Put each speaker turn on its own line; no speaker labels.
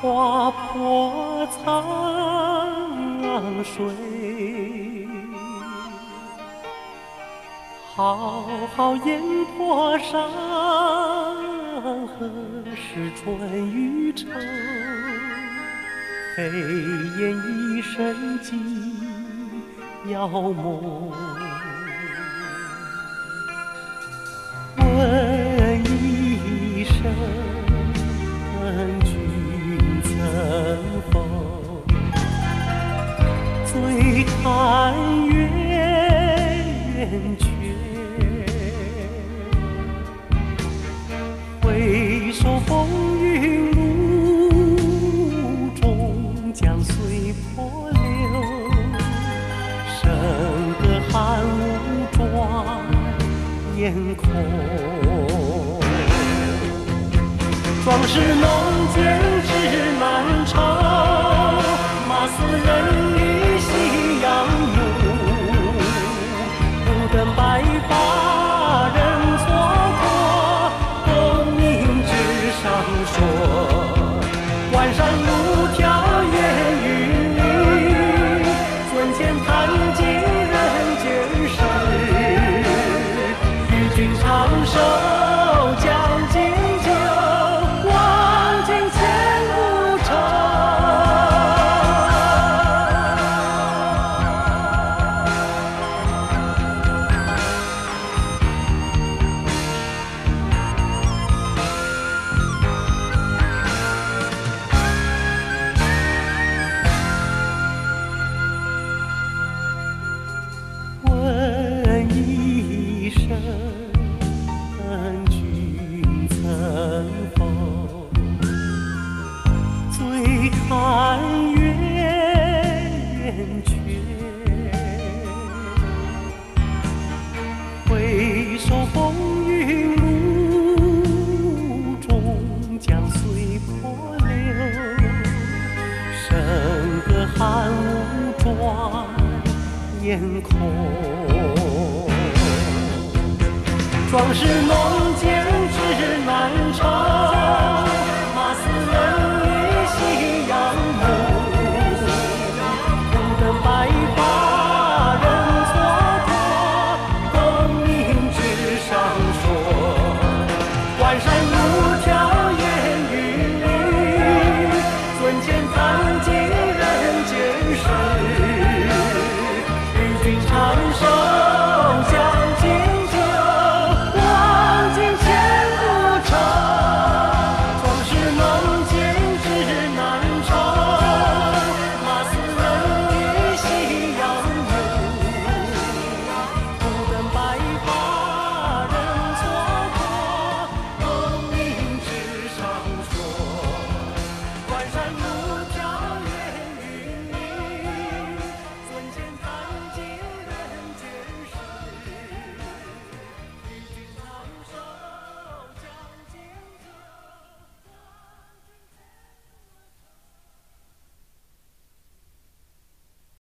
划破苍水，浩浩烟波上，何时春雨成？飞燕一身尽妖梦。问一声，君曾否醉看圆缺？回首风云路中，江水波流，笙歌寒雾转眼空。壮士弄剑指南朝，马嘶人语夕阳路。不等白发人错过，功名纸上说。关山路迢烟雨里，樽前弹尽人间事。与君长寿将进酒，望尽千古愁。问一声，君曾否醉看圆缺？回首风云路中，江水波流。笙歌寒雾转眼空。壮士弄